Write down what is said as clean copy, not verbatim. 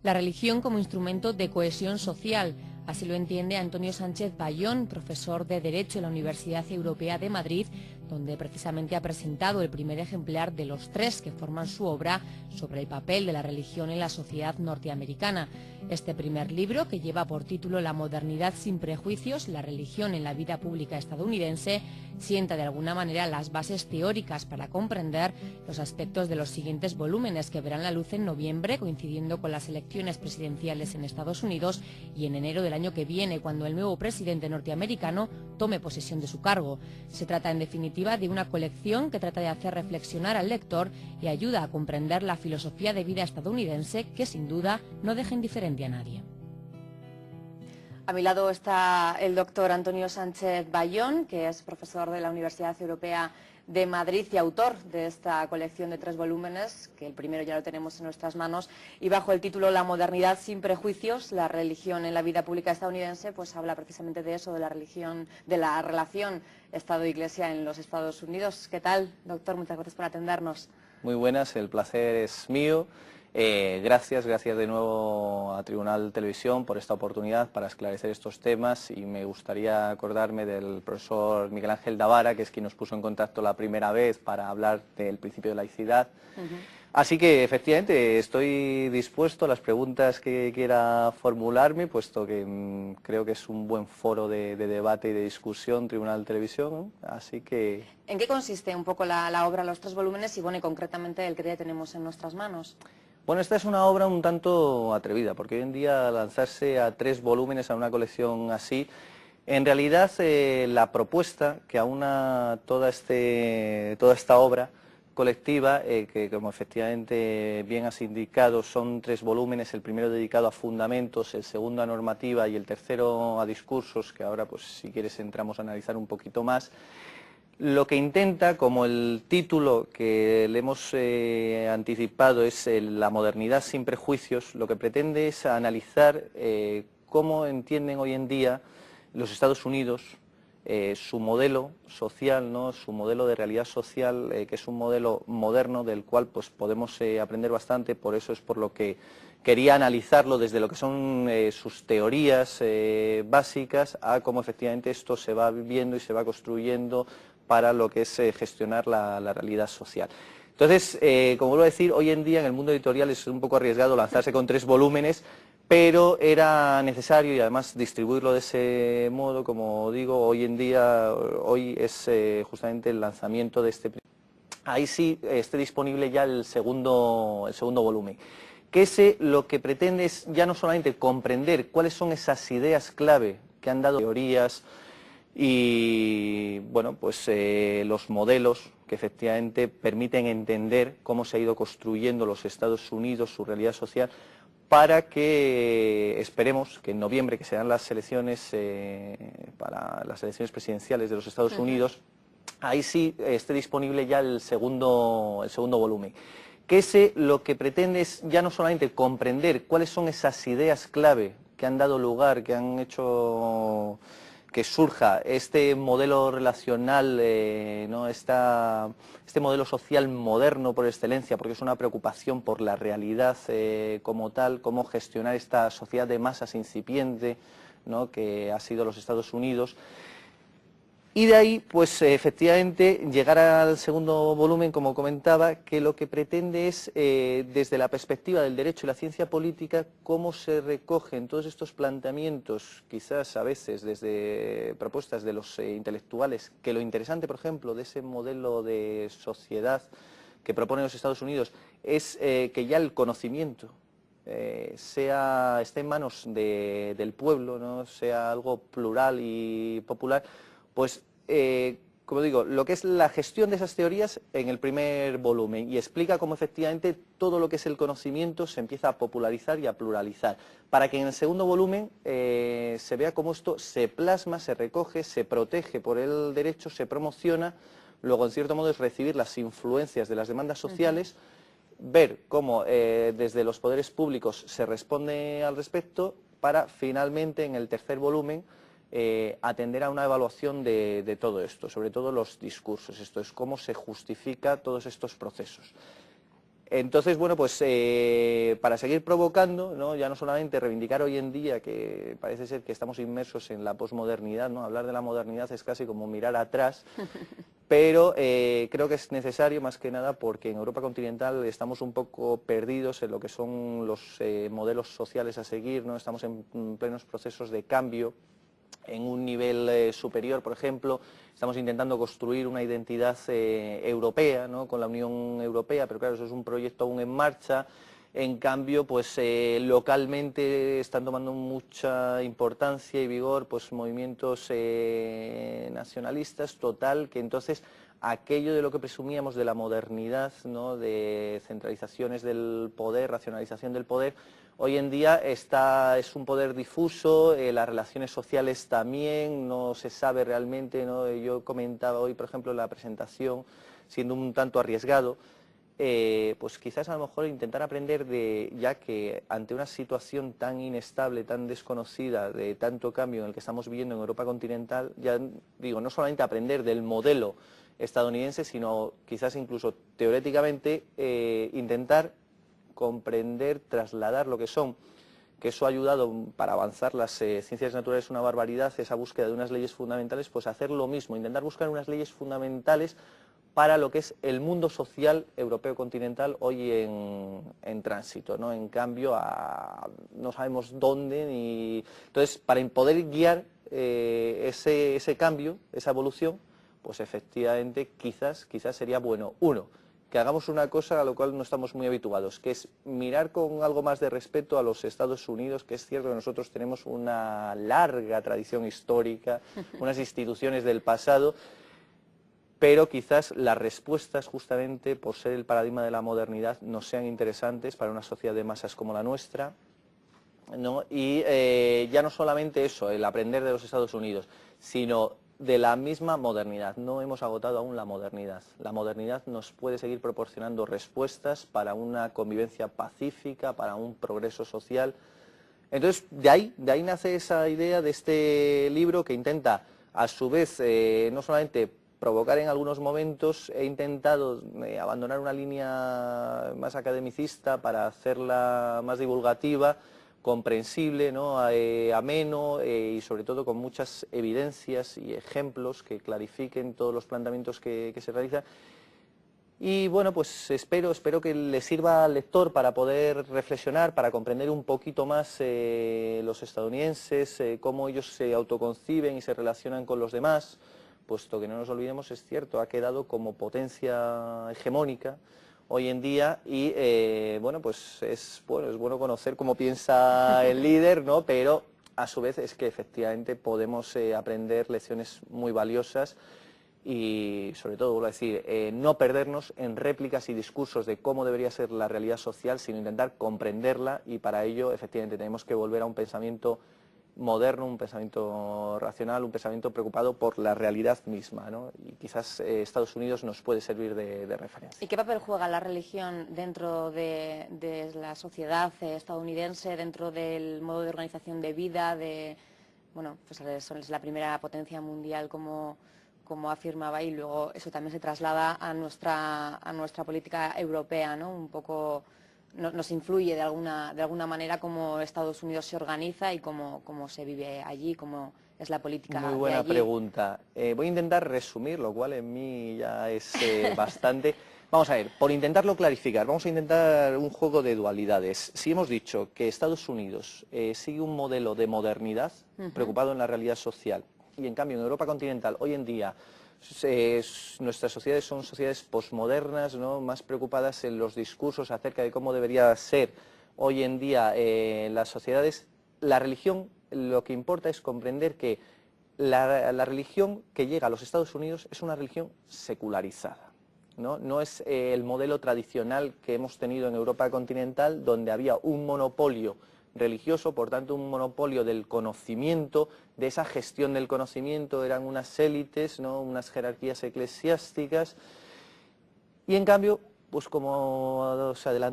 La religión como instrumento de cohesión social. Así lo entiende Antonio Sánchez Bayón, profesor de Derecho en la Universidad Europea de Madrid, donde precisamente ha presentado el primer ejemplar de los 3 que forman su obra sobre el papel de la religión en la sociedad norteamericana. Este primer libro, que lleva por título La modernidad sin prejuicios, la religión en la vida pública estadounidense, sienta de alguna manera las bases teóricas para comprender los aspectos de los siguientes volúmenes que verán la luz en noviembre, coincidiendo con las elecciones presidenciales en Estados Unidos, y en enero del año que viene, cuando el nuevo presidente norteamericano tome posesión de su cargo. Se trata, en definitiva, de una colección que trata de hacer reflexionar al lector y ayuda a comprender la filosofía de vida estadounidense, que sin duda no deja indiferente a nadie. A mi lado está el doctor Antonio Sánchez Bayón, que es profesor de la Universidad Europea de Madrid y autor de esta colección de 3 volúmenes, que el primero ya lo tenemos en nuestras manos, y bajo el título La modernidad sin prejuicios, la religión en la vida pública estadounidense, pues habla precisamente de eso, de la religión, de la relación Estado-Iglesia en los Estados Unidos. ¿Qué tal, doctor? Muchas gracias por atendernos. Muy buenas, el placer es mío. Gracias de nuevo a Tribunal Televisión por esta oportunidad para esclarecer estos temas, y me gustaría acordarme del profesor Miguel Ángel Davara, que es quien nos puso en contacto la primera vez para hablar del principio de laicidad. Así que efectivamente estoy dispuesto a las preguntas que quiera formularme, puesto que creo que es un buen foro de debate y de discusión Tribunal Televisión, ¿no? Así que... ¿En qué consiste un poco la obra, los 3 volúmenes y, bueno, y concretamente el que ya tenemos en nuestras manos? Bueno, esta es una obra un tanto atrevida, porque hoy en día lanzarse a 3 volúmenes a una colección así, en realidad la propuesta que aúna toda esta obra colectiva, que como efectivamente bien has indicado son 3 volúmenes, el primero dedicado a fundamentos, el segundo a normativa y el tercero a discursos, que ahora pues si quieres entramos a analizar un poquito más. Lo que intenta, como el título que le hemos anticipado es La modernidad sin prejuicios, lo que pretende es analizar cómo entienden hoy en día los Estados Unidos su modelo social, ¿no? Su modelo de realidad social, que es un modelo moderno del cual pues podemos aprender bastante. Por eso es por lo que quería analizarlo desde lo que son sus teorías básicas a cómo efectivamente esto se va viviendo y se va construyendo para lo que es gestionar la realidad social. Entonces, como vuelvo a decir, hoy en día en el mundo editorial es un poco arriesgado lanzarse con 3 volúmenes, pero era necesario y además distribuirlo de ese modo, como digo, hoy en día, hoy es justamente el lanzamiento de este... Ahí sí esté disponible ya el segundo volumen, que ese lo que pretende es ya no solamente comprender cuáles son esas ideas clave que han dado teorías y bueno, pues los modelos que efectivamente permiten entender cómo se ha ido construyendo los Estados Unidos, su realidad social, para que esperemos que en noviembre, que serán las elecciones para las elecciones presidenciales de los Estados Unidos, ahí sí esté disponible ya el segundo volumen. Que ese lo que pretende es ya no solamente comprender cuáles son esas ideas clave que han dado lugar, que han hecho que surja este modelo relacional, ¿no? Este modelo social moderno por excelencia, porque es una preocupación por la realidad como tal, cómo gestionar esta sociedad de masas incipiente, ¿no? Que ha sido los Estados Unidos. Y de ahí, pues efectivamente, llegar al segundo volumen, como comentaba, que lo que pretende es, desde la perspectiva del derecho y la ciencia política, cómo se recogen todos estos planteamientos, quizás a veces desde propuestas de los intelectuales, que lo interesante, por ejemplo, de ese modelo de sociedad que proponen los Estados Unidos es que ya el conocimiento esté en manos del pueblo, ¿no? Sea algo plural y popular. Pues, como digo, lo que es la gestión de esas teorías en el primer volumen, y explica cómo efectivamente todo lo que es el conocimiento se empieza a popularizar y a pluralizar, para que en el segundo volumen se vea cómo esto se plasma, se recoge, se protege por el derecho, se promociona, luego en cierto modo es recibir las influencias de las demandas sociales, ver cómo desde los poderes públicos se responde al respecto, para finalmente en el tercer volumen atender a una evaluación de todo esto, sobre todo los discursos. Esto es cómo se justifica todos estos procesos. Entonces, bueno, pues para seguir provocando, ¿no? Ya no solamente reivindicar hoy en día, que parece ser que estamos inmersos en la posmodernidad, ¿no? Hablar de la modernidad es casi como mirar atrás, pero creo que es necesario más que nada porque en Europa continental estamos un poco perdidos en lo que son los modelos sociales a seguir, ¿no? Estamos en plenos procesos de cambio. En un nivel superior, por ejemplo, estamos intentando construir una identidad europea, ¿no? Con la Unión Europea, pero claro, eso es un proyecto aún en marcha. En cambio, pues localmente están tomando mucha importancia y vigor pues movimientos nacionalistas, total, que entonces aquello de lo que presumíamos de la modernidad, ¿no? De centralizaciones del poder, racionalización del poder, hoy en día es un poder difuso, las relaciones sociales también, no se sabe realmente, ¿no? Yo comentaba hoy, por ejemplo, en la presentación, siendo un tanto arriesgado, pues quizás a lo mejor intentar aprender ya que ante una situación tan inestable, tan desconocida, de tanto cambio en el que estamos viviendo en Europa continental, ya digo, no solamente aprender del modelo estadounidense, sino quizás incluso teóricamente intentar comprender, trasladar lo que son, que eso ha ayudado para avanzar las ciencias naturales una barbaridad, esa búsqueda de unas leyes fundamentales, pues hacer lo mismo, intentar buscar unas leyes fundamentales para lo que es el mundo social europeo continental hoy en tránsito, ¿no? En cambio, no sabemos dónde, ni... Entonces, para poder guiar ese cambio, esa evolución, pues efectivamente quizás sería bueno, uno, que hagamos una cosa a lo cual no estamos muy habituados, que es mirar con algo más de respeto a los Estados Unidos, que es cierto que nosotros tenemos una larga tradición histórica, unas instituciones del pasado, pero quizás las respuestas, justamente por ser el paradigma de la modernidad, no sean interesantes para una sociedad de masas como la nuestra, ¿no? Y ya no solamente eso, el aprender de los Estados Unidos, sino de la misma modernidad. No hemos agotado aún la modernidad. La modernidad nos puede seguir proporcionando respuestas para una convivencia pacífica, para un progreso social. Entonces, de ahí nace esa idea de este libro que intenta, a su vez, no solamente provocar en algunos momentos, he intentado abandonar una línea más academicista para hacerla más divulgativa, comprensible, ¿no? Ameno y sobre todo con muchas evidencias y ejemplos que clarifiquen todos los planteamientos que se realizan. Y bueno, pues espero que le sirva al lector para poder reflexionar, para comprender un poquito más los estadounidenses, cómo ellos se autoconciben y se relacionan con los demás, puesto que no nos olvidemos, es cierto, ha quedado como potencia hegemónica hoy en día y bueno, pues es bueno conocer cómo piensa el líder, ¿no? Pero a su vez es que efectivamente podemos aprender lecciones muy valiosas y sobre todo, vuelvo a decir, no perdernos en réplicas y discursos de cómo debería ser la realidad social, sino intentar comprenderla y para ello efectivamente tenemos que volver a un pensamiento moderno, un pensamiento racional, un pensamiento preocupado por la realidad misma, ¿no? Y quizás Estados Unidos nos puede servir de referencia. ¿Y qué papel juega la religión dentro de la sociedad estadounidense, dentro del modo de organización de vida, bueno, pues es la primera potencia mundial como afirmaba, y luego eso también se traslada a nuestra política europea, ¿no? Un poco nos influye de alguna manera cómo Estados Unidos se organiza y cómo se vive allí, cómo es la política de allí. Muy buena pregunta. Voy a intentar resumir, lo cual en mí ya es bastante. Vamos a ver, por intentarlo clarificar, vamos a intentar un juego de dualidades. Si hemos dicho que Estados Unidos sigue un modelo de modernidad, preocupado en la realidad social, y en cambio en Europa continental hoy en día nuestras sociedades son sociedades posmodernas, ¿no? Más preocupadas en los discursos acerca de cómo debería ser hoy en día las sociedades, la religión, lo que importa es comprender que la religión que llega a los Estados Unidos es una religión secularizada. No es el modelo tradicional que hemos tenido en Europa continental, donde había un monopolio religioso, por tanto un monopolio del conocimiento, de esa gestión del conocimiento, eran unas élites, ¿no? Unas jerarquías eclesiásticas, y en cambio, pues como se adelantó